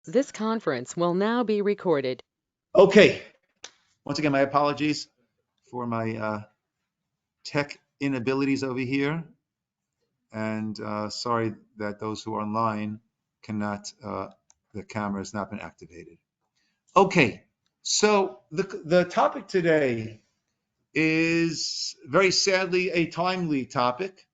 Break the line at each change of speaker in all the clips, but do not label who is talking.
This conference will now be recorded.
Okay. Once again, my apologies for my tech inabilities over here. And sorry that those who are online cannot, the camera has not been activated. Okay. So the topic today is very sadly a timely topic.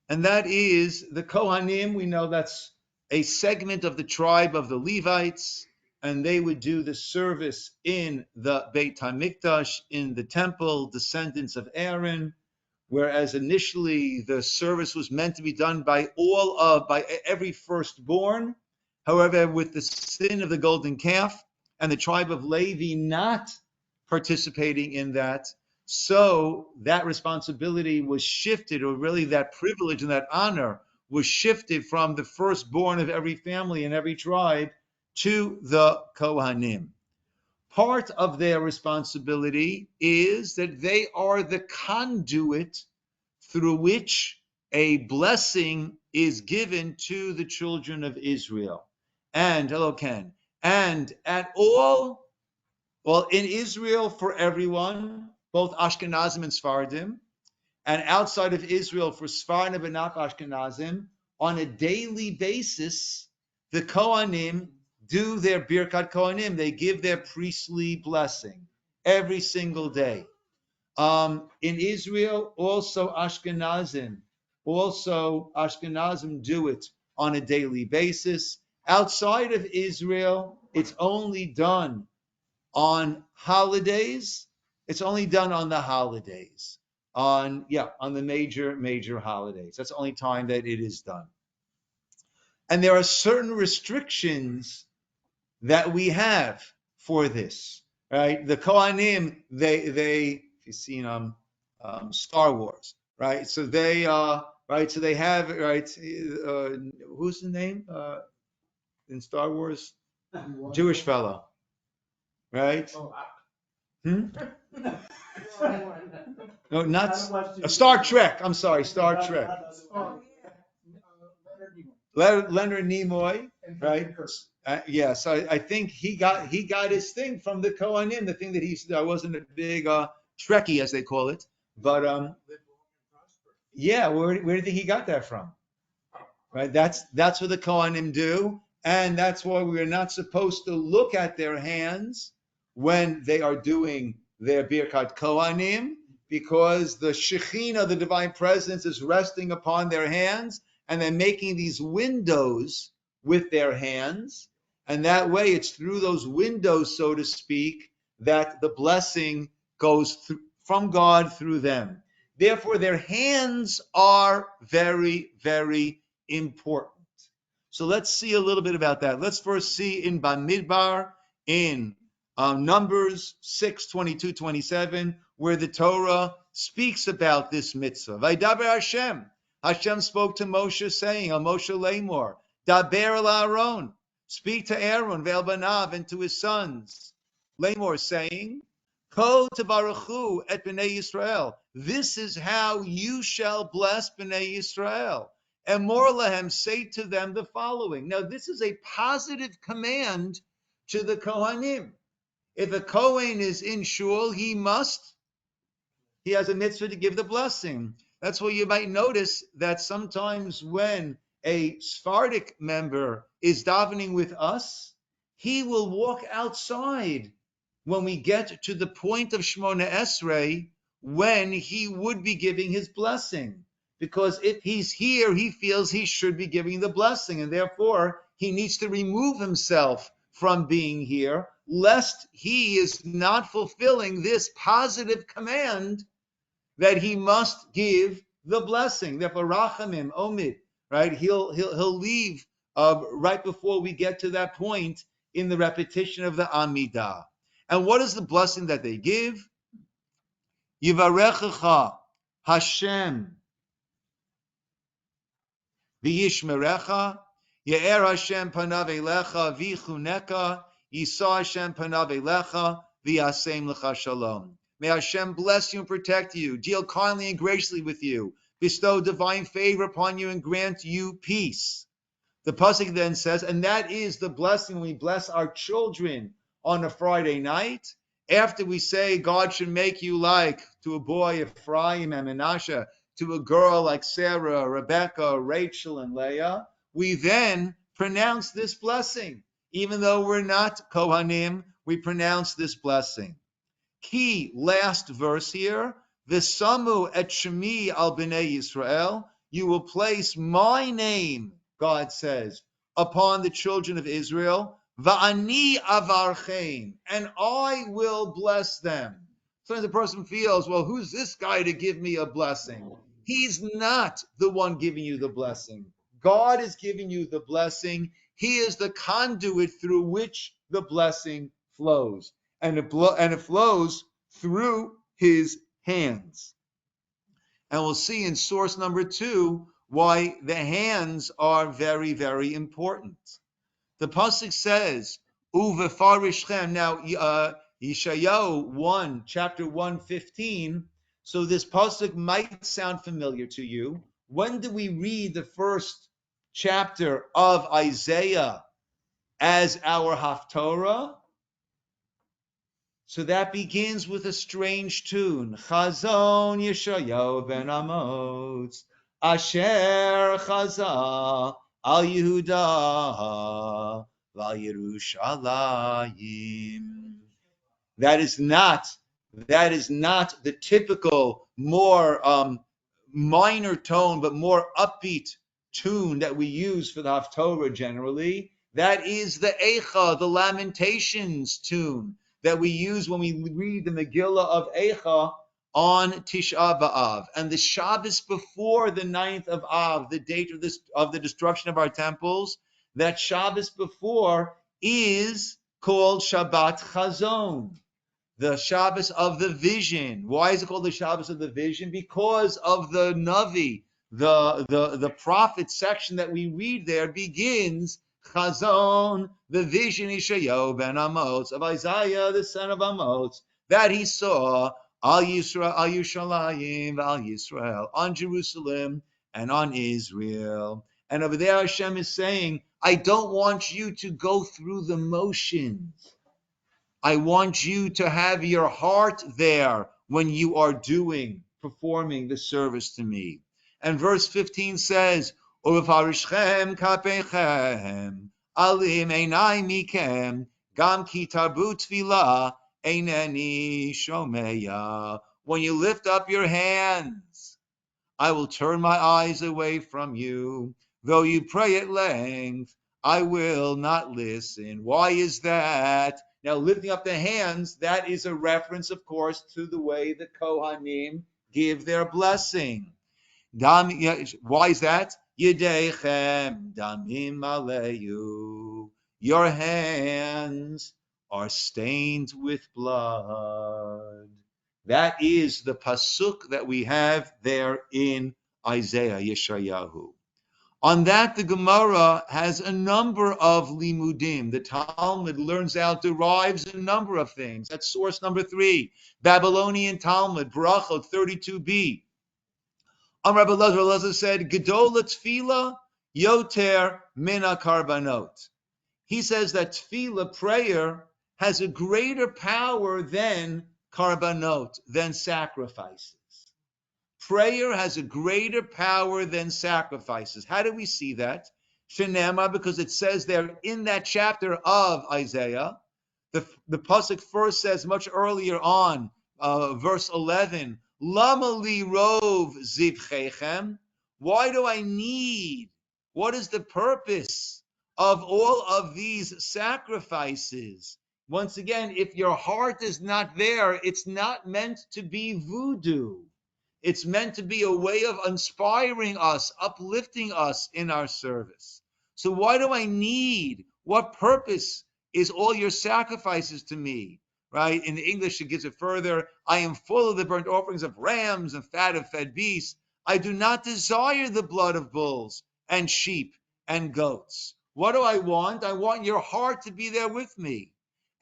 And that is the Kohanim. We know that's a segment of the tribe of the Levites, and they would do the service in the Beit HaMikdash, in the temple, descendants of Aaron, whereas initially the service was meant to be done by every firstborn. However, with the sin of the golden calf and the tribe of Levi not participating in that, so that responsibility was shifted, or really that privilege and that honor was shifted from the firstborn of every family and every tribe to the Kohanim. Part of their responsibility is that they are the conduit through which a blessing is given to the children of Israel. And, hello, Ken, and at all, well, in Israel for everyone, both Ashkenazim and Sfardim, and outside of Israel for Sfardim and not Ashkenazim, on a daily basis, the Kohanim do their Birkat Kohanim. They give their priestly blessing every single day. In Israel, also Ashkenazim do it on a daily basis. Outside of Israel, it's only done on holidays. It's only done on the holidays, on the major holidays. That's the only time that it is done. And there are certain restrictions that we have for this, right? The Kohanim, they if you've seen Star Wars, right? So they right, so they have, right, who's the name in Star Wars? Jewish fellow, right? No, not Star Trek. I'm sorry, Star Trek. Leonard Nimoy, right? Yes, I think he got his thing from the Kohanim. The thing that I wasn't a big Trekkie, as they call it, but yeah, where do you think he got that from? Right, that's what the Kohanim do, and that's why we're not supposed to look at their hands when they are doing their Birkat Kohanim, because the Shekhinah, the divine presence, is resting upon their hands, and they're making these windows with their hands, and that way it's through those windows, so to speak, that the blessing goes from God through them. Therefore, their hands are very, very important. So let's see a little bit about that. Let's first see in Bamidbar, in Numbers 6, 22, 27, where the Torah speaks about this mitzvah. Vaydaber Hashem. Hashem spoke to Moshe, saying, "O Moshe Lamor, Daber el Aaron, speak to Aaron, ve'el banav, and to his sons. Lamor, saying, Ko tebarechu et bnei Yisrael. This is how you shall bless bnei Yisrael. Emor lahem, say to them the following." Now, this is a positive command to the Kohanim. If a Kohen is in shul, he has a mitzvah to give the blessing. That's why you might notice that sometimes when a Sephardic member is davening with us, he will walk outside when we get to the point of Shmona Esrei, when he would be giving his blessing. Because if he's here, he feels he should be giving the blessing, and therefore he needs to remove himself from being here, lest he is not fulfilling this positive command that he must give the blessing. Therefore, Rachamim, Omid, right? He'll leave right before we get to that point in the repetition of the Amidah. And what is the blessing that they give? Yivarechecha Hashem v'yishmerecha, Ye'er Hashem panav elecha v'chuneka, Yisa Hashem panav elecha v'yasem lecha shalom. May Hashem bless you and protect you, deal kindly and graciously with you, bestow divine favor upon you, and grant you peace. The pasuk then says, and that is the blessing when we bless our children on a Friday night. After we say God should make you like to a boy Ephraim and Menashe, to a girl like Sarah, Rebecca, Rachel, and Leah, we then pronounce this blessing. Even though we're not Kohanim, we pronounce this blessing. Key last verse here. V'samu et shemi al bnei Yisrael. You will place my name, God says, upon the children of Israel. Va'ani avarchein, and I will bless them. Sometimes the person feels, well, who's this guy to give me a blessing? He's not the one giving you the blessing. God is giving you the blessing. He is the conduit through which the blessing flows. And it flows through his hands. And we'll see in source number 2 why the hands are very, very important. The pasuk says, "Uvefarishchem." Now, Yeshayahu 1, chapter 1:15. So this pasuk might sound familiar to you. When do we read the first chapter of Isaiah as our haftorah? So that begins with a strange tune. Chazon Yeshayahu ben Amos, Asher Chaza al Yehuda val Yerushalayim. That is not the typical, more minor tone, but more upbeat tune that we use for the Haftorah generally. That is the Eicha, the Lamentations tune that we use when we read the Megillah of Eicha on Tisha B'Av. And the Shabbos before the 9th of Av, the date of the destruction of our temples, that Shabbos before is called Shabbat Chazon, the Shabbos of the vision. Why is it called the Shabbos of the vision? Because of the Navi, the prophet section that we read there begins Chazon, the vision Yeshayahu ben Amos, of Isaiah the son of Amos, that he saw al Yisrael, al Yerushalayim, al Yisrael, on Jerusalem and on Israel. And over there Hashem is saying, I don't want you to go through the motions. I want you to have your heart there when you are performing the service to me. And verse 15 says, Uvefarishchem kapechem alim einai mikem gam ki tarbu tefillah eineni shomeya. When you lift up your hands, I will turn my eyes away from you. Though you pray at length, I will not listen. Why is that? Now, lifting up the hands, that is a reference, of course, to the way the Kohanim give their blessing. Why is that? Yedeichem damim aleyu. Your hands are stained with blood. That is the pasuk that we have there in Isaiah, Yeshayahu. On that, the Gemara has a number of limudim. The Talmud derives a number of things. That's source number 3. Babylonian Talmud, Brachot 32b. Rabbi Elazar said, Gedola tefillah yoter mina karbanot. He says that tefillah, prayer, has a greater power than karbanot, than sacrifices. Prayer has a greater power than sacrifices. How do we see that? Shenema, because it says there in that chapter of Isaiah, the pasuk first says much earlier on, verse 11, Lama li rov zivchechem. Why do I need? What is the purpose of all of these sacrifices? Once again, if your heart is not there, it's not meant to be voodoo. It's meant to be a way of inspiring us, uplifting us in our service. So why do I need? What purpose is all your sacrifices to me? Right? In English, it gives it further. I am full of the burnt offerings of rams and fat of fed beasts. I do not desire the blood of bulls and sheep and goats. What do I want? I want your heart to be there with me.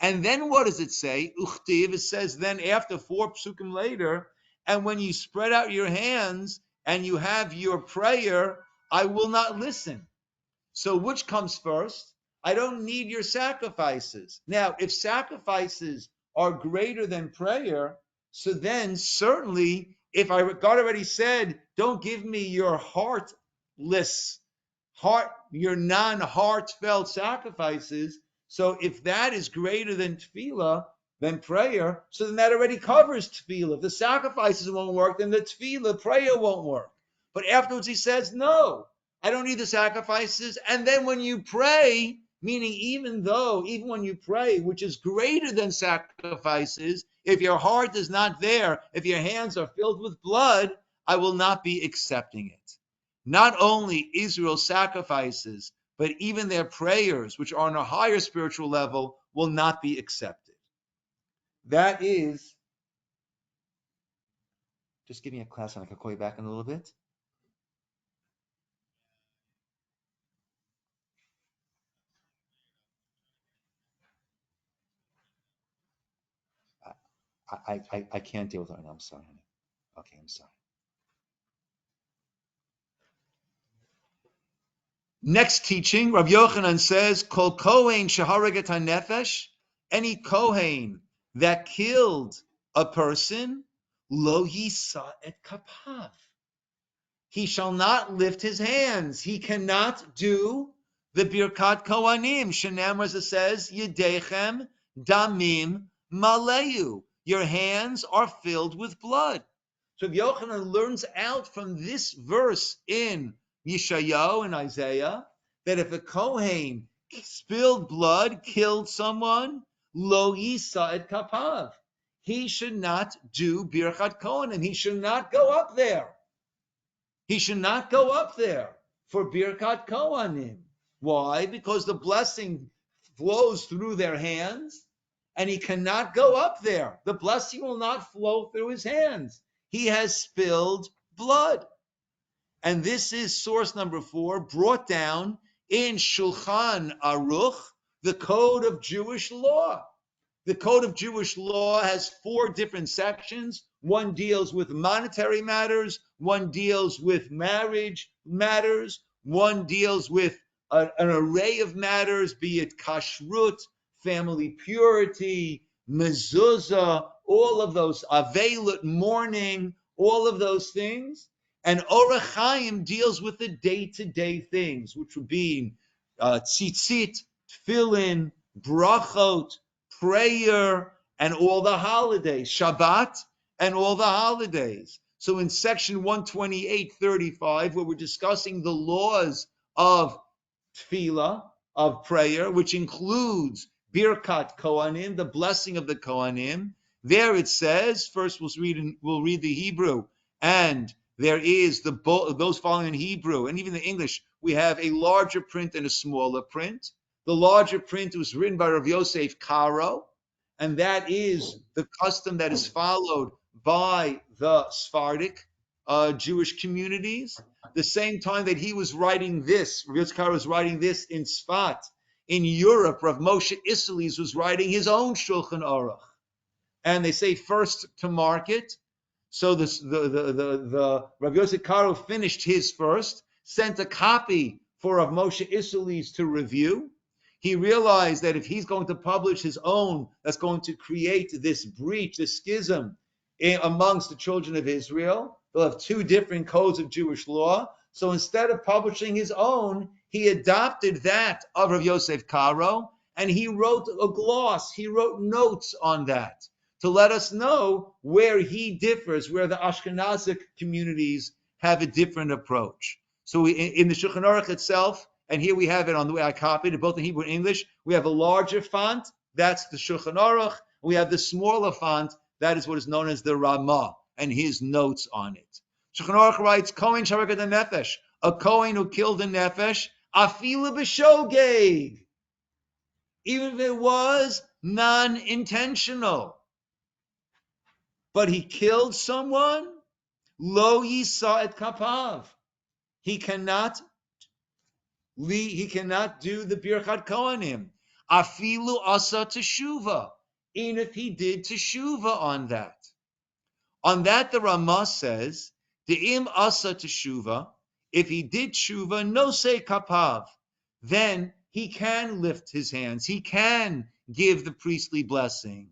And then what does it say? Uchtiv, it says then after 4 psukim later, and when you spread out your hands and you have your prayer, I will not listen. So which comes first? I don't need your sacrifices. Now, if sacrifices are greater than prayer, so then certainly, if God already said, don't give me your your non-heartfelt sacrifices. So if that is greater than tefillah, than prayer, so then that already covers tefillah. If the sacrifices won't work, then the tefillah, prayer won't work. But afterwards he says, no, I don't need the sacrifices. And then when you pray, meaning even when you pray, which is greater than sacrifices, if your heart is not there, if your hands are filled with blood, I will not be accepting it. Not only Israel's sacrifices, but even their prayers, which are on a higher spiritual level, will not be accepted. That is, just give me a class and I can call you back in a little bit. I can't deal with it right now. I'm sorry, honey. Okay, I'm sorry. Next teaching, Rabbi Yochanan says, Kol Kohen sheharaget hanefesh, any Kohen that killed a person, lo yisa et kapav. He shall not lift his hands. He cannot do the Birkat Kohanim. Shenamar, as it says, Yedechem damim maleyu. Your hands are filled with blood. So Yochanan learns out from this verse in Yeshayahu and Isaiah that if a Kohen spilled blood, killed someone, lo yisa et kapav. He should not do Birkat Kohanim. He should not go up there. He should not go up there for Birkat Kohanim. Why? Because the blessing flows through their hands, and he cannot go up there. The blessing will not flow through his hands. He has spilled blood. And this is source number 4, brought down in Shulchan Aruch, the Code of Jewish Law. The Code of Jewish Law has 4 different sections. One deals with monetary matters. One deals with marriage matters. One deals with an array of matters, be it kashrut, family purity, mezuzah, all of those, avelut, mourning, all of those things. And Orach Chaim deals with the day-to-day things, which would be tzitzit, tefillin, brachot, prayer, and all the holidays, Shabbat, and all the holidays. So in section 128.35, where we're discussing the laws of tefillah, of prayer, which includes Birkat Kohanim, the blessing of the Kohanim, there it says, first we'll read the Hebrew, and there is those following in Hebrew, and even the English, we have a larger print and a smaller print. The larger print was written by Rav Yosef Karo, and that is the custom that is followed by the Sephardic Jewish communities. The same time that he was writing this, Rav Yosef Karo was writing this in Sfat. In Europe, Rav Moshe Isserles was writing his own Shulchan Aruch. And they say first to market. So the Rav Yosef Karo finished his first, sent a copy for Rav Moshe Isserles to review. He realized that if he's going to publish his own, that's going to create this breach, this schism amongst the children of Israel. They'll have 2 different codes of Jewish law. So instead of publishing his own, he adopted that of Rav Yosef Karo, and he wrote a gloss. He wrote notes on that to let us know where he differs, where the Ashkenazic communities have a different approach. So in the Shulchan Aruch itself, and here we have it on the way I copied it, both in Hebrew and English, we have a larger font, that's the Shulchan Aruch. We have the smaller font, that is what is known as the Ramah, and his notes on it. Shulchan Aruch writes, Kohen sharagat nefesh, a Kohen who killed a nefesh, afilu b'shogeg, even if it was non-intentional. But he killed someone, lo yisa et kapav. He cannot do the Birkat Kohanim. Afilu asa teshuva, even if he did teshuva on that. On that, the Ramah says, De'im asa teshuva, if he did teshuva, no say kapav. then he can lift his hands. He can give the priestly blessing.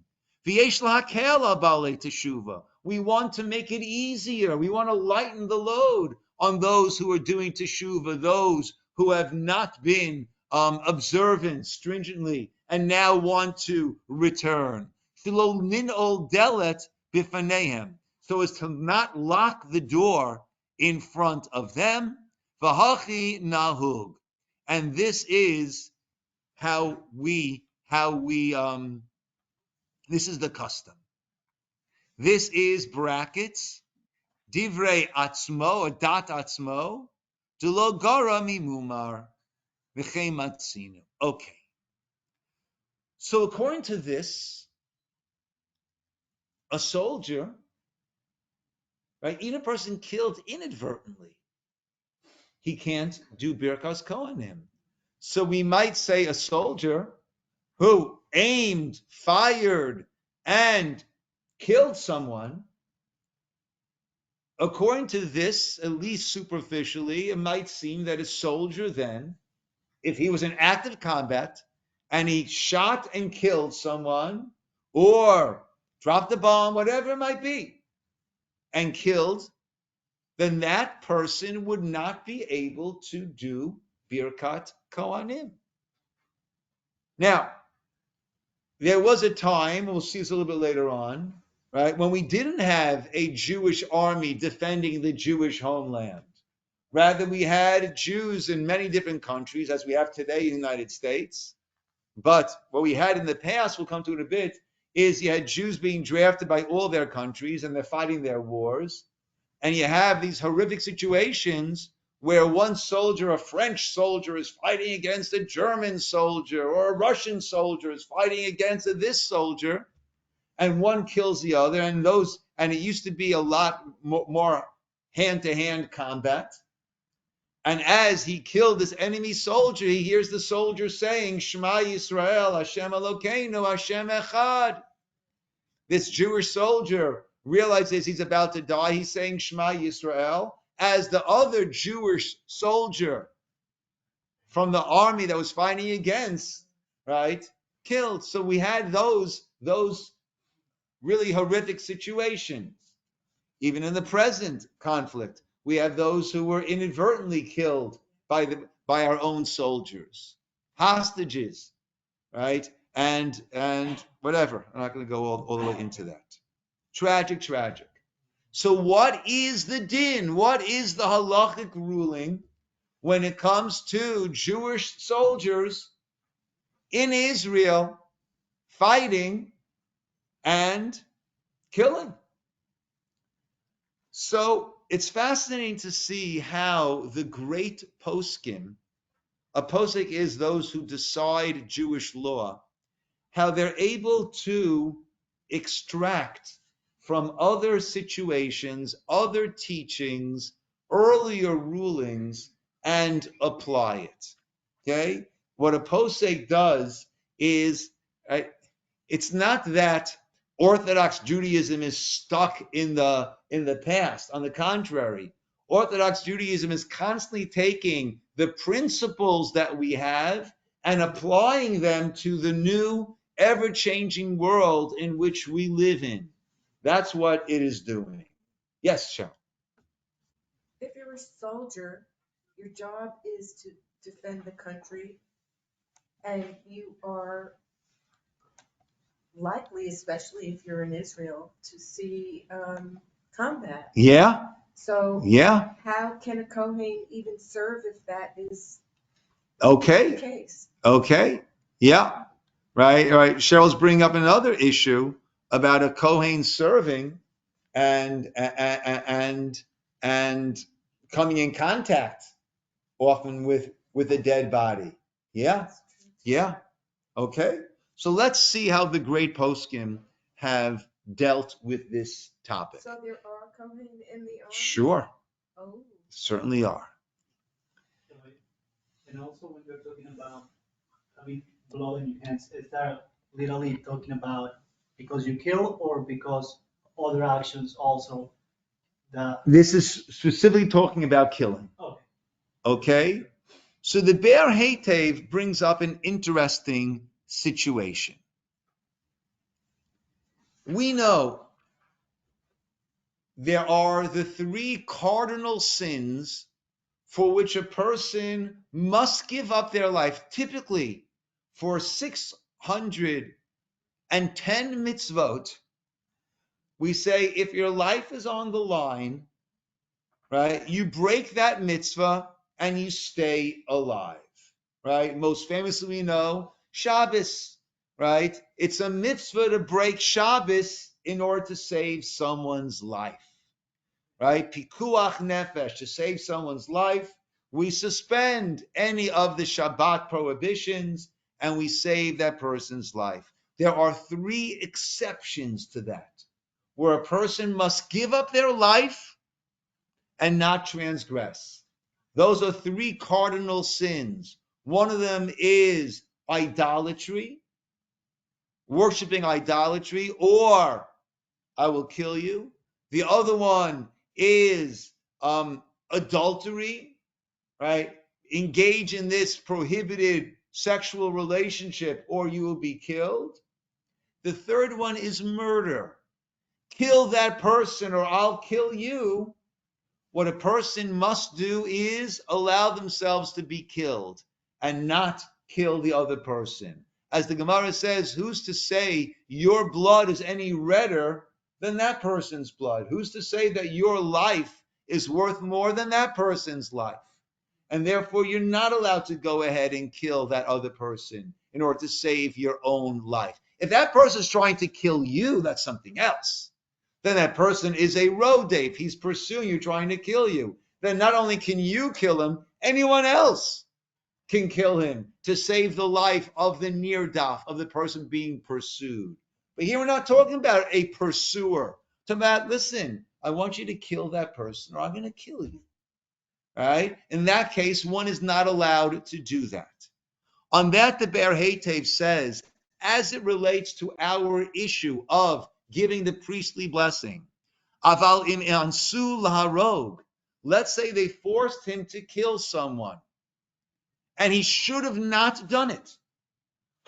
V'yesh lahakel al baalei teshuva. We want to make it easier. We want to lighten the load on those who are doing teshuva, those who have not been observant stringently and now want to return. Philo nin'ol delet bifanehem, so as to not lock the door in front of them. V'hachi nahug, and this is how we this is the custom. This is brackets divrei atzmo, or dat atzmo, delo gara mimumar v'chei matzinu. Okay. So according to this, a soldier, right, even a person killed inadvertently, he can't do Birkas Kohanim. So we might say a soldier who aimed, fired, and killed someone, according to this, at least superficially, it might seem that a soldier then, if he was in active combat and he shot and killed someone or dropped a bomb, whatever it might be, and killed, then that person would not be able to do Birkat Kohanim. Now, there was a time, we'll see this a little bit later on, right, when we didn't have a Jewish army defending the Jewish homeland. Rather, we had Jews in many different countries, as we have today in the United States. But what we had in the past, we'll come to it in a bit, is you had Jews being drafted by all their countries, and they're fighting their wars. And you have these horrific situations where one soldier, a French soldier, is fighting against a German soldier, or a Russian soldier is fighting against this soldier, and one kills the other. And it used to be a lot more hand-to-hand combat. And as he killed this enemy soldier, he hears the soldier saying, Shema Yisroel, Hashem Elokeinu, Hashem Echad. This Jewish soldier realizes he's about to die. He's saying Shema Yisroel, as the other Jewish soldier from the army that was fighting against, right, killed. So we had those really horrific situations. Even in the present conflict, we have those who were inadvertently killed by our own soldiers, hostages, right, and whatever. I'm not going to go all the way into that. Tragic. So what is the din? What is the halachic ruling when it comes to Jewish soldiers in Israel fighting and killing? So it's fascinating to see how the great poskim, a posek is those who decide Jewish law, how they're able to extract from other situations, other teachings, earlier rulings, and apply it. Okay? What a posek does is, it's not that Orthodox Judaism is stuck in the past. On the contrary, Orthodox Judaism is constantly taking the principles that we have and applying them to the new, ever-changing world in which we live in. That's what it is doing. Yes, Cheryl.
If you're a soldier, your job is to defend the country, and you are likely, especially if you're in Israel, to see combat.
Yeah.
So
yeah.
How can a Kohen even serve if that is
okay
the case?
Okay. Yeah. Right. Cheryl's bringing up another issue about a Kohen serving and coming in contact often with a dead body. Yeah. Okay. So let's see how the great poskim have dealt with this topic.
So there are Kohen in the army?
Sure.
Oh.
Certainly are.
And also when you're talking about having blood in your hands, is that literally talking about because you kill or because other actions also?
This is specifically talking about killing.
Okay.
Okay? So the Ber Heitev brings up an interesting situation. We know there are the three cardinal sins for which a person must give up their life, typically for 610 mitzvot. We say if your life is on the line, right, you break that mitzvah and you stay alive, right? Most famously, we know Shabbos, right? It's a mitzvah to break Shabbos in order to save someone's life, right? Pikuach nefesh, to save someone's life. We suspend any of the Shabbat prohibitions and we save that person's life. There are three exceptions to that, where a person must give up their life and not transgress. Those are three cardinal sins. One of them is idolatry, worshiping idolatry, or I will kill you. The other one is adultery, right? Engage in this prohibited sexual relationship or you will be killed. The third one is murder. Kill that person or I'll kill you. What a person must do is allow themselves to be killed and not kill the other person. As the Gemara says, who's to say your blood is any redder than that person's blood? Who's to say that your life is worth more than that person's life? And therefore, you're not allowed to go ahead and kill that other person in order to save your own life. If that person is trying to kill you, that's something else. Then that person is a rodef. He's pursuing you, trying to kill you. Then not only can you kill him, anyone else can kill him to save the life of the nirdaf, of the person being pursued. But here we're not talking about a pursuer. We're talking about, listen, I want you to kill that person or I'm going to kill you. Right? In that case, one is not allowed to do that. On that, the Ber Heitev says, as it relates to our issue of giving the priestly blessing, aval im ansu laharog, let's say they forced him to kill someone, and he should have not done it.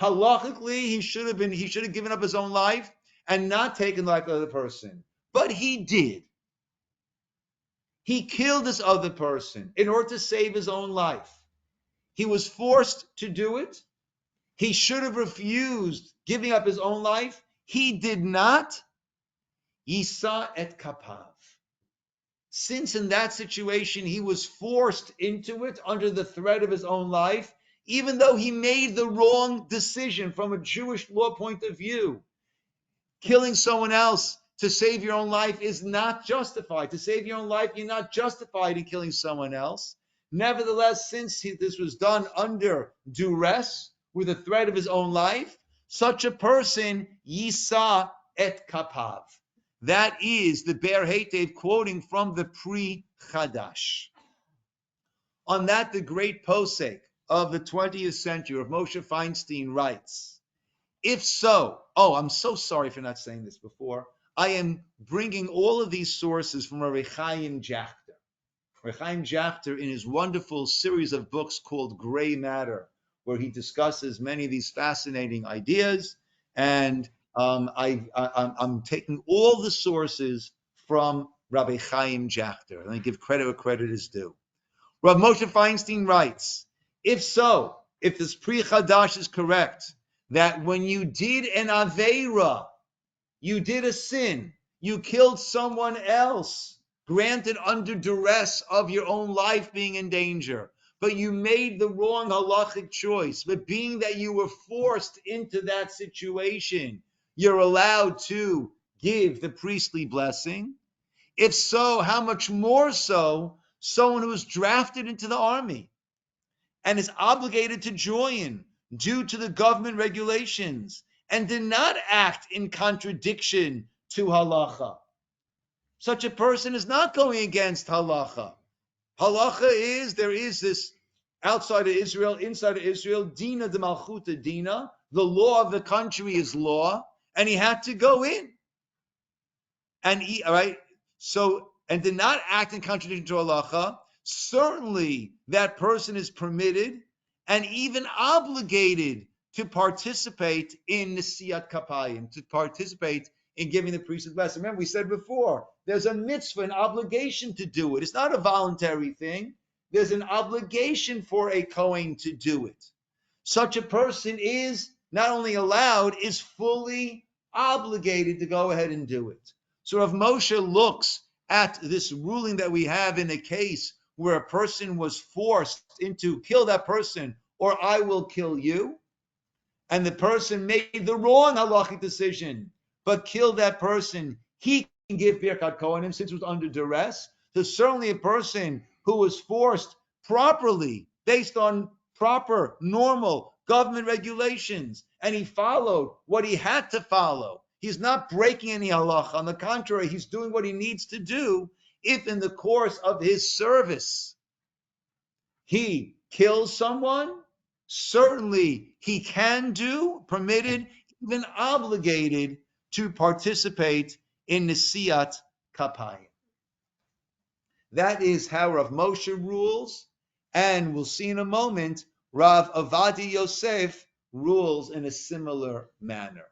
Halachically, he should have given up his own life and not taken the life of the other person. But he did. He killed this other person in order to save his own life. He was forced to do it. He should have refused giving up his own life. He did not. Yisa et kapav. Since in that situation he was forced into it under the threat of his own life, even though he made the wrong decision from a Jewish law point of view, killing someone else to save your own life is not justified. To save your own life, you're not justified in killing someone else. Nevertheless, since this was done under duress, with the threat of his own life, such a person, yisa et kapav. That is the Ber Heitev quoting from the pre-Chadash. On that, the great posek of the 20th century, of Moshe Feinstein, writes, if so, I'm so sorry for not saying this before, I am bringing all of these sources from Rabbi Chaim Jachter. Rabbi Chaim Jachter, in his wonderful series of books called Gray Matter, where he discusses many of these fascinating ideas, and I'm taking all the sources from Rabbi Chaim Jachter, and I give credit where credit is due. Rav Moshe Feinstein writes, if so, if this pre-Chadash is correct, that when you did an Aveira, you did a sin, you killed someone else, granted under duress of your own life being in danger, but you made the wrong halachic choice, but being that you were forced into that situation, you're allowed to give the priestly blessing. If so, how much more so someone who is drafted into the army and is obligated to join due to the government regulations and did not act in contradiction to halacha. Such a person is not going against halacha. Halacha is, there is this outside of Israel, inside of Israel, dina de malchuta dina, the law of the country is law, and he had to go in. And he, all right, so, and did not act in contradiction to halacha, certainly that person is permitted and even obligated to participate in Nisiyat Kapayim, to participate in giving the priesthood blessing. Remember, we said before, there's a mitzvah, an obligation to do it. It's not a voluntary thing. There's an obligation for a Kohen to do it. Such a person is not only allowed, is fully obligated to go ahead and do it. So if Moshe looks at this ruling that we have in a case where a person was forced into kill that person or I will kill you, and the person made the wrong halachic decision, but killed that person, he can give Birkat Kohanim since it was under duress. So certainly a person who was forced properly, based on proper, normal government regulations, and he followed what he had to follow. He's not breaking any halacha. On the contrary, he's doing what he needs to do. If in the course of his service he kills someone, certainly he can do, permitted, even obligated to participate in Nisiyat Kapayim. That is how Rav Moshe rules, and we'll see in a moment, Rav Avadi Yosef rules in a similar manner.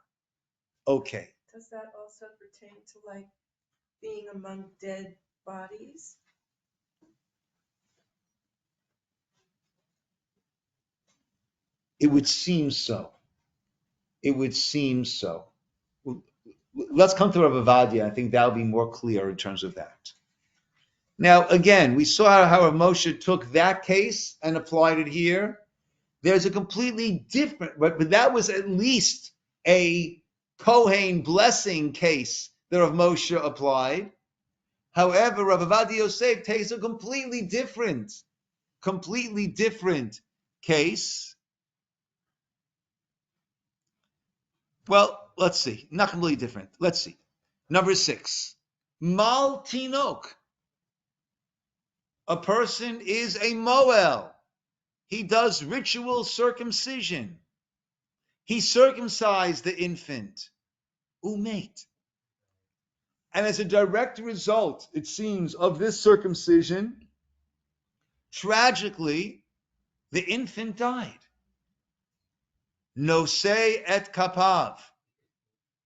Okay.
Does that also pertain to like being among dead bodies?
It would seem so. It would seem so. Let's come to Rav Avadia. I think that'll be more clear in terms of that. Now, again, we saw how Rav Moshe took that case and applied it here. There's a completely different, but that was at least a Kohen blessing case that Rav Moshe applied. However, Rav Avadia Yosef takes a completely different case. Well, let's see. Not completely different. Let's see. Number 6. Mal Tinok. A person is a Moel. He does ritual circumcision. He circumcised the infant. Umate. And as a direct result, it seems, of this circumcision, tragically, the infant died. Nosei et kapav.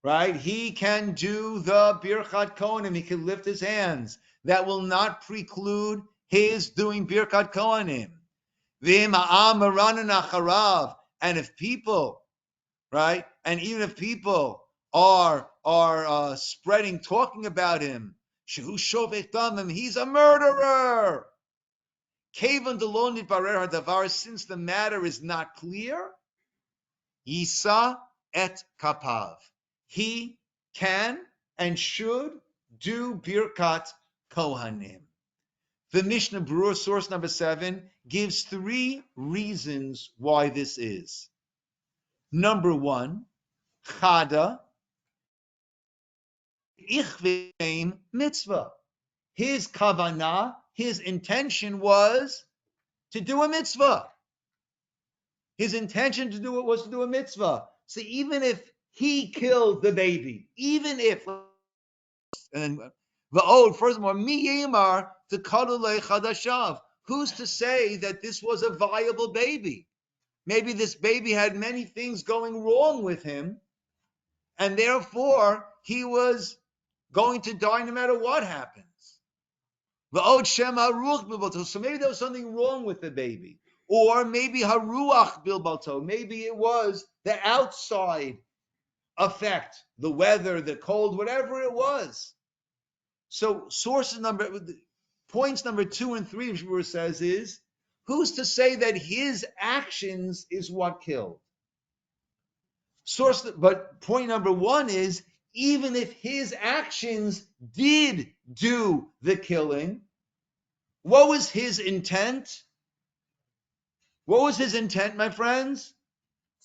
Right? He can do the Birkat Kohanim. He can lift his hands. That will not preclude his doing Birkat Kohanim. V'im ha'am maranan acharav. And if people, right? And even if people are spreading, talking about him, shehu shovech damim, he's a murderer. Kevan delon nitbarer hadavar, since the matter is not clear, Yisa et kapav. He can and should do Birkat Kohanim. The Mishnah Berurah, source number 7, gives 3 reasons why this is. Number 1, Chada, Ichveim mitzvah. His kavanah, his intention was to do a mitzvah. His intention to do it was to do a mitzvah. So even if he killed the baby, even if, and the old, furthermore, mi yemar to kadulei chadashav. Who's to say that this was a viable baby? Maybe this baby had many things going wrong with him, and therefore he was going to die no matter what happens. So maybe there was something wrong with the baby. Or maybe haruach bilbalto. Maybe it was the outside effect, the weather, the cold, whatever it was. So points number 2 and 3, Shmuel says, is who's to say that his actions is what killed? But point number 1 is, even if his actions did do the killing, what was his intent? What was his intent, my friends?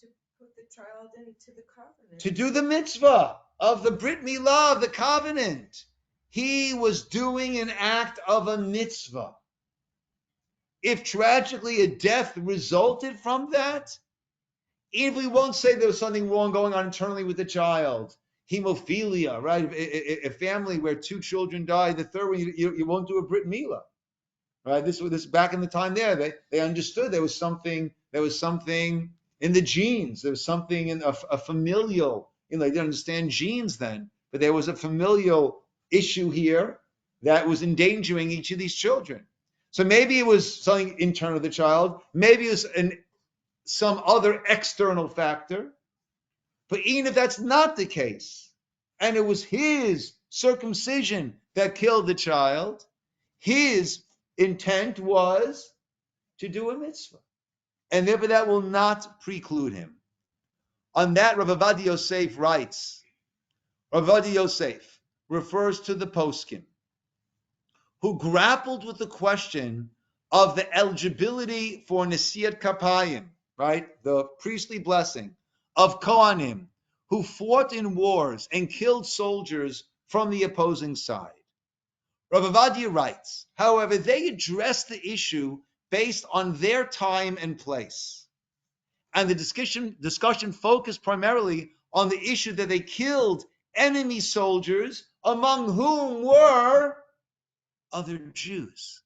To put the child into the covenant.
To do the mitzvah of the Brit Milah, of the covenant. He was doing an act of a mitzvah. If tragically a death resulted from that, if we won't say there was something wrong going on internally with the child, hemophilia, right? A family where 2 children die, the third one, you won't do a Brit Milah, right? This back in the time there, they understood there was something in the genes. There was something in a familial, they didn't understand genes then, but there was a familial issue here that was endangering each of these children. So maybe it was something internal to the child, maybe it was some other external factor. But even if that's not the case, and it was his circumcision that killed the child, his intent was to do a mitzvah. And therefore that will not preclude him. On that, Rav Avodia Yosef writes, Rav Avodia Yosef refers to the poskim who grappled with the question of the eligibility for Nesiat Kapayim, right? The priestly blessing of Kohanim, who fought in wars and killed soldiers from the opposing side. Rav Avodia writes, however, they addressed the issue based on their time and place. And the discussion focused primarily on the issue that they killed enemy soldiers, among whom were other Jews.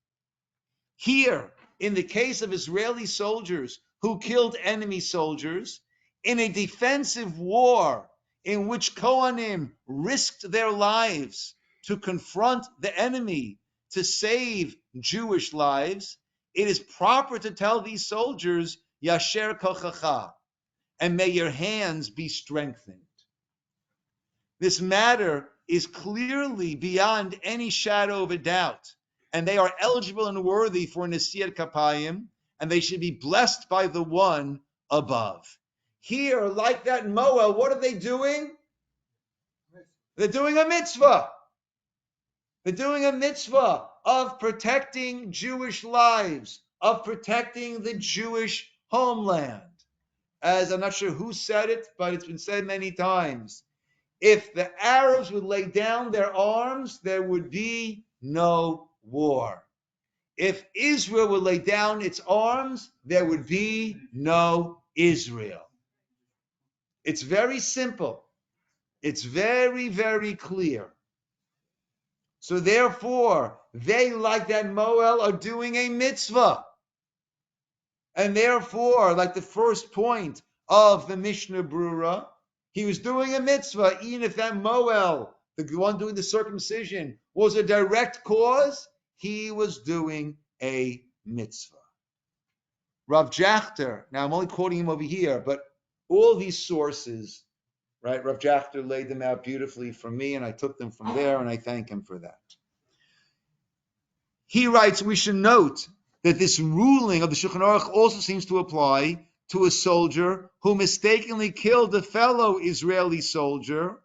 Here, in the case of Israeli soldiers who killed enemy soldiers, in a defensive war in which Kohanim risked their lives to confront the enemy to save Jewish lives, it is proper to tell these soldiers, Yasher kochacha, and may your hands be strengthened. This matter is clearly beyond any shadow of a doubt, and they are eligible and worthy for Nesiat Kapayim, and they should be blessed by the one above. Here, like that in Moel, what are they doing? They're doing a mitzvah. They're doing a mitzvah of protecting Jewish lives, of protecting the Jewish homeland. As I'm not sure who said it, but it's been said many times. If the Arabs would lay down their arms, there would be no war. If Israel would lay down its arms, there would be no Israel. It's very simple. It's very, very clear. So therefore, they, like that Moel, are doing a mitzvah. And therefore, like the first point of the Mishnah Brura, he was doing a mitzvah, even if that Moel, the one doing the circumcision, was a direct cause, he was doing a mitzvah. Rav Jachter, now I'm only quoting him over here, but all these sources, right, Rav Jachter laid them out beautifully for me, and I took them from there, and I thank him for that. He writes, we should note that this ruling of the Shulchan Aruch also seems to apply to a soldier who mistakenly killed a fellow Israeli soldier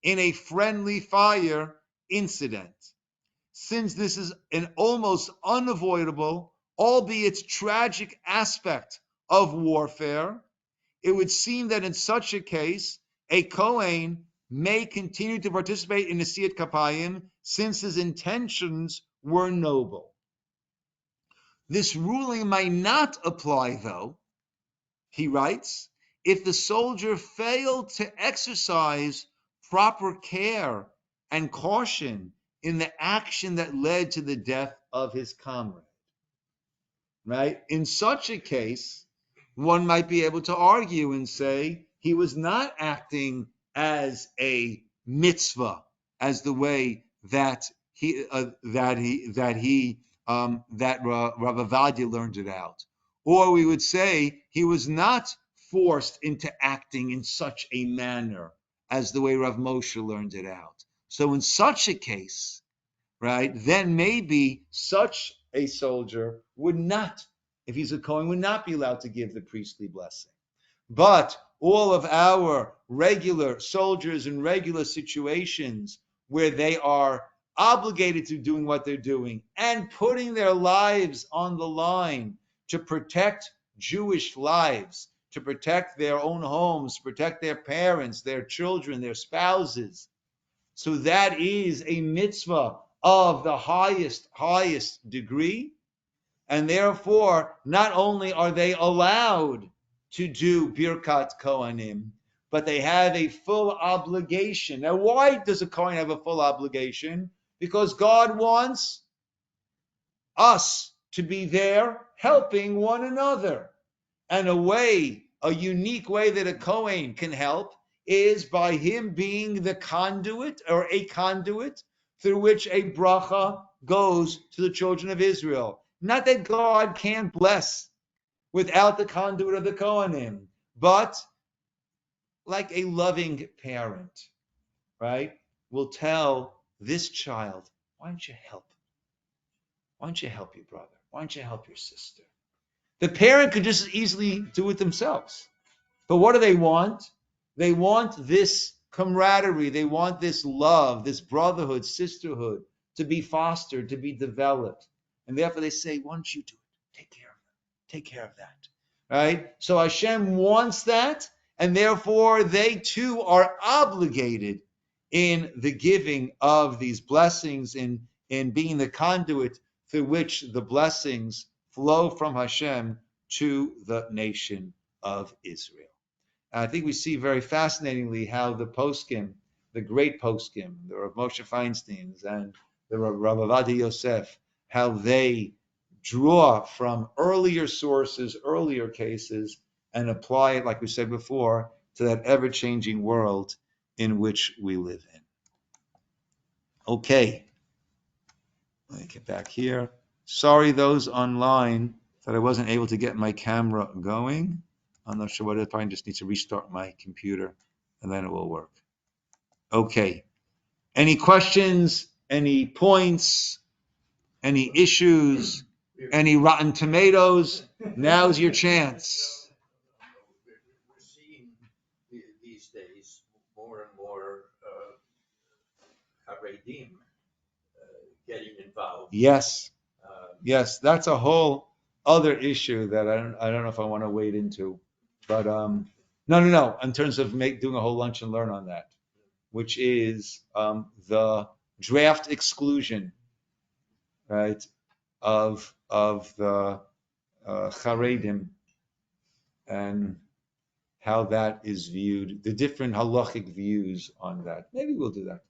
in a friendly fire incident. Since this is an almost unavoidable, albeit tragic aspect of warfare, it would seem that in such a case, a Kohen may continue to participate in Nesiat Kapayim since his intentions were noble. This ruling might not apply, though, he writes, if the soldier failed to exercise proper care and caution in the action that led to the death of his comrade. Right? In such a case, one might be able to argue and say he was not acting as a mitzvah, as the way that Rav Avodia learned it out. Or we would say he was not forced into acting in such a manner as the way Rav Moshe learned it out. So in such a case, right, then maybe such a soldier would not, if he's a Kohen, would not be allowed to give the priestly blessing. But all of our regular soldiers in regular situations where they are obligated to doing what they're doing and putting their lives on the line to protect Jewish lives, to protect their own homes, protect their parents, their children, their spouses. So that is a mitzvah of the highest degree. And therefore, not only are they allowed to do Birkat Kohanim, but they have a full obligation. Now, why does a Kohen have a full obligation? Because God wants us to be there helping one another. And a unique way that a Kohen can help is by him being the conduit or a conduit through which a bracha goes to the children of Israel. Not that God can't bless without the conduit of the Kohanim, but like a loving parent, right, will tell this child, why don't you help? Why don't you help your brother? Why don't you help your sister? The parent could just as easily do it themselves. But what do they want? They want this camaraderie. They want this love, this brotherhood, sisterhood to be fostered, to be developed. And therefore they say, why don't you do it? Take care of them. Take care of that. Right? So Hashem wants that, and therefore they too are obligated in the giving of these blessings, in being the conduit through which the blessings flow from Hashem to the nation of Israel. And I think we see very fascinatingly how the poskim, the great poskim, the Rav Moshe Feinsteins and the Rav Ovadia Yosef, how they draw from earlier sources, earlier cases, and apply it, like we said before, to that ever-changing world in which we live in. Okay, let me get back here. Sorry, those online, that I wasn't able to get my camera going. I'm not sure what it is. I just need to restart my computer, and then it will work. Okay. Any questions? Any points? Any issues? Any rotten tomatoes? Now's your chance.
We're seeing these days more and more Haredim getting involved.
Yes. Yes, that's a whole other issue that I don't know if I want to wade into. But no. In terms of doing a whole lunch and learn on that, which is the draft exclusion, right, of the Haredim, and how that is viewed, the different halachic views on that. Maybe we'll do that,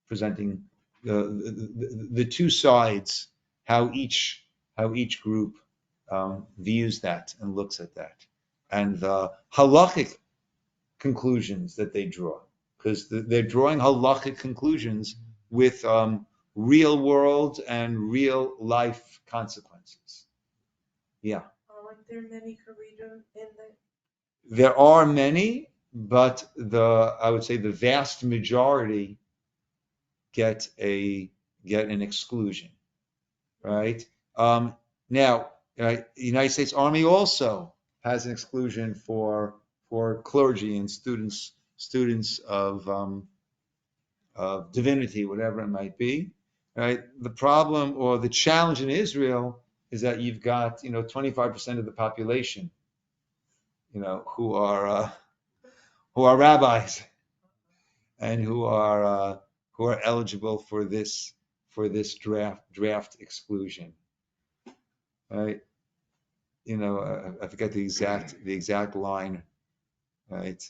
presenting the two sides, how each group views that and looks at that, and the halachic conclusions that they draw, because they're drawing halachic conclusions with real world and real life consequences. Yeah.
Aren't there many Haredim in the?
There are many, but I would say the vast majority get an exclusion, right? Now, the United States Army also has an exclusion for clergy and students of divinity, whatever it might be, right? The problem or the challenge in Israel is that you've got 25% of the population, who are rabbis and who are eligible for this draft exclusion, right? I forget the exact line, right?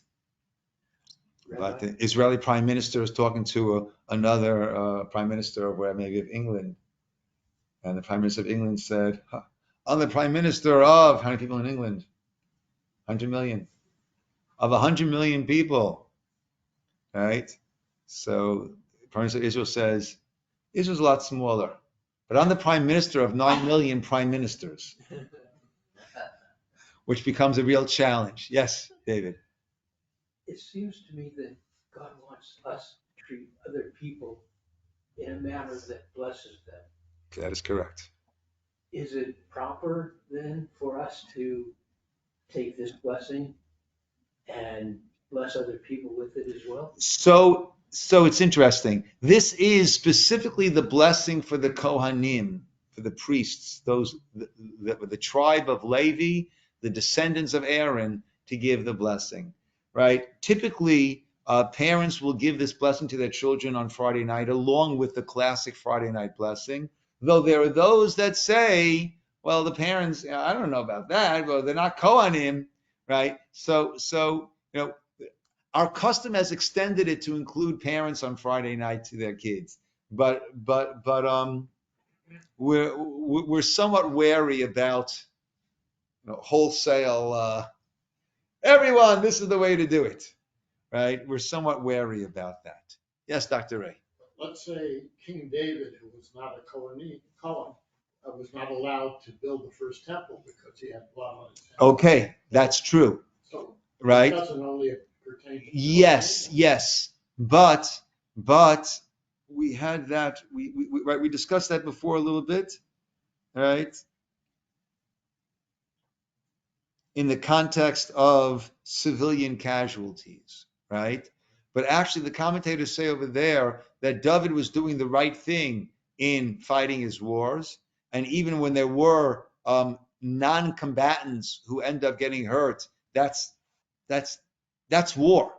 But the Israeli prime minister is talking to another prime minister of maybe of England, and the prime minister of England said, "I'm the prime minister of how many people in England? 100 million. Of 100 million people, right?" So the prime minister of Israel says, "Israel's a lot smaller, but I'm the prime minister of 9 million prime ministers," which becomes a real challenge. Yes, David.
It seems to me that God wants us to treat other people in a manner that blesses them.
That is correct.
Is it proper then for us to take this blessing and bless other people with it as well?
So it's interesting. This is specifically the blessing for the Kohanim, for the priests, those the tribe of Levi, the descendants of Aaron, to give the blessing, right? Typically, parents will give this blessing to their children on Friday night, along with the classic Friday night blessing. Though there are those that say, well, the parents, I don't know about that, but they're not Kohanim, right? So our custom has extended it to include parents on Friday night to their kids, but we're somewhat wary about wholesale. Everyone, this is the way to do it, right? We're somewhat wary about that. Yes, Dr. Ray.
Let's say King David, who was not a Kohen, was not allowed to build the first temple because he had blood on his hands.
Okay, that's true,
So
right?
it doesn't only pertain to
Yes, yes, but we had that. We discussed that before a little bit, right? In the context of civilian casualties, right? But actually, the commentators say over there that David was doing the right thing in fighting his wars, and even when there were non-combatants who end up getting hurt, that's war.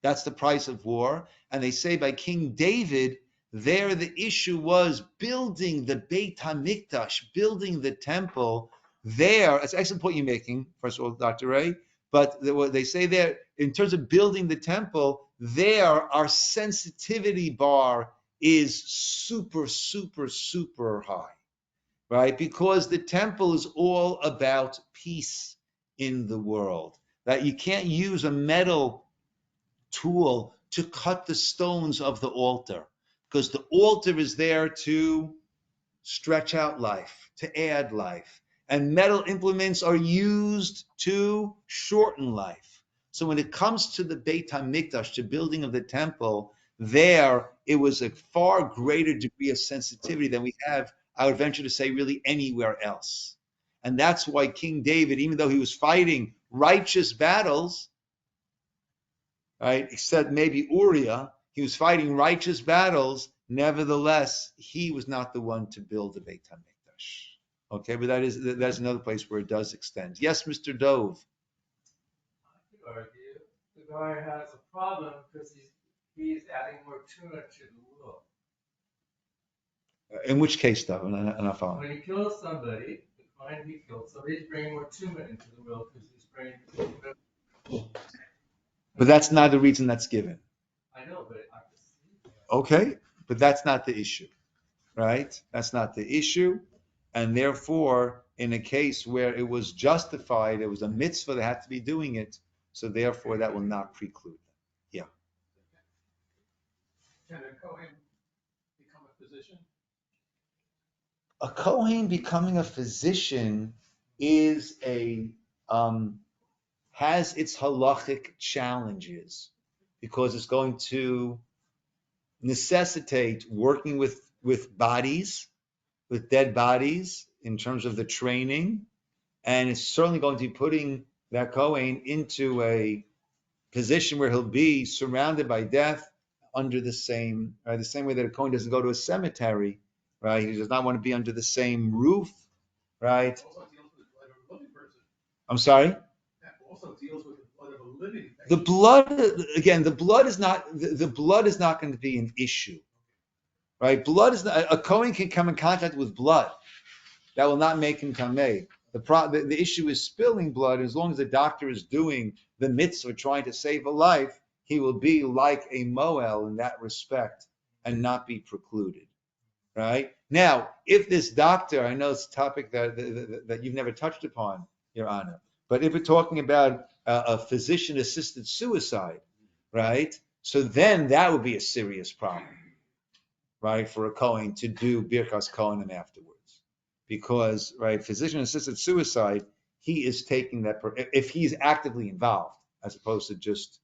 That's the price of war. And they say by King David, there the issue was building the Beit HaMikdash, building the temple. There, it's an excellent point you're making, first of all, Dr. Ray, but what they say there, in terms of building the temple, there our sensitivity bar is super, super, super high, right? Because the temple is all about peace in the world. That you can't use a metal tool to cut the stones of the altar, because the altar is there to stretch out life, to add life. And metal implements are used to shorten life. So when it comes to the Beit HaMikdash, the building of the temple, there it was a far greater degree of sensitivity than we have, I would venture to say, really anywhere else. And that's why King David, even though he was fighting righteous battles, right, except maybe Uriah, he was fighting righteous battles. Nevertheless, he was not the one to build the Beit HaMikdash. Okay, but that's another place where it does extend. Yes, Mr. Dove.
I could argue the guy has a problem because he's adding more tuna to the will.
In which case, though? I'm not following.
When he kills somebody, the crime he killed somebody, he's bringing more tuna into the will because he's bringing.
But that's not the reason that's given.
I know, but I can see that.
Okay, but that's not the issue, right? That's not the issue. And therefore, in a case where it was justified, it was a mitzvah that had to be doing it, so therefore that will not preclude them. Yeah.
Can a Kohen become a physician?
A Kohen becoming a physician is has its halachic challenges, because it's going to necessitate working with bodies, with dead bodies, in terms of the training, and it's certainly going to be putting that Kohen into a position where he'll be surrounded by death under the same way that a Kohen doesn't go to a cemetery, right? He does not want to be under the same roof, right?
Also deals with the blood of a living person.
I'm sorry?
That also deals with the blood of a living person.
The blood, again, the blood is not going to be an issue, right? Blood is not, a Kohen can come in contact with blood. That will not make him tamei. The issue is spilling blood. As long as the doctor is doing the mitzvah, trying to save a life, he will be like a moel in that respect and not be precluded, right? Now, if this doctor, I know it's a topic that you've never touched upon, Your Honor, but if we're talking about a physician-assisted suicide, right? So then that would be a serious problem, right, for a Kohen to do Birkas Kohanim afterwards. Because, right, physician-assisted suicide, he is taking that, if he's actively involved, as opposed to just,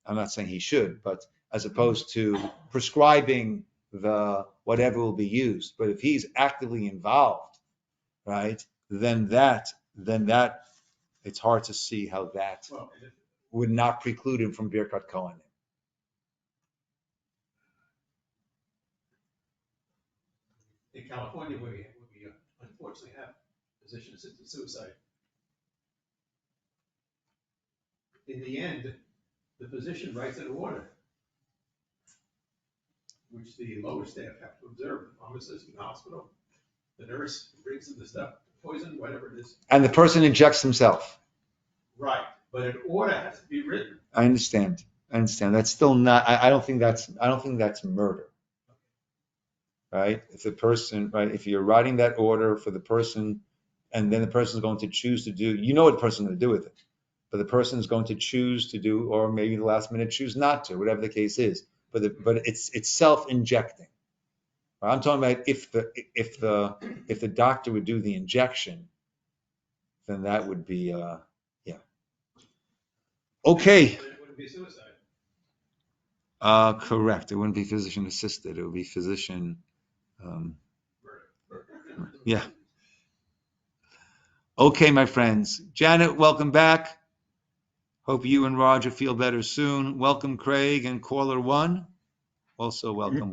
I'm not saying he should, but as opposed to prescribing the whatever will be used. But if he's actively involved, right, then that, it's hard to see how that would not preclude him from Birkat Kohanim.
In California, we unfortunately have physician-assisted suicide. In the end, the physician writes an order, which the lower staff have to observe. The pharmacist in the hospital, the nurse brings in the stuff, poison, whatever it is.
And the person injects himself.
Right, but an order has to be written.
I understand. That's still not. I don't think that's murder. right? If the person, right, if you're writing that order for the person, and then the person is going to choose to do, you know what the person is going to do with it, but the person is going to choose to do, or maybe the last minute choose not to, whatever the case is. But it's self-injecting. I'm talking about if the doctor would do the injection, then that would be yeah. Okay.
It wouldn't be suicide.
Correct. It wouldn't be physician assisted. It would be physician. Yeah. Okay, my friends. Janet, welcome back. Hope you and Roger feel better soon. Welcome, Craig and caller 1. Also welcome.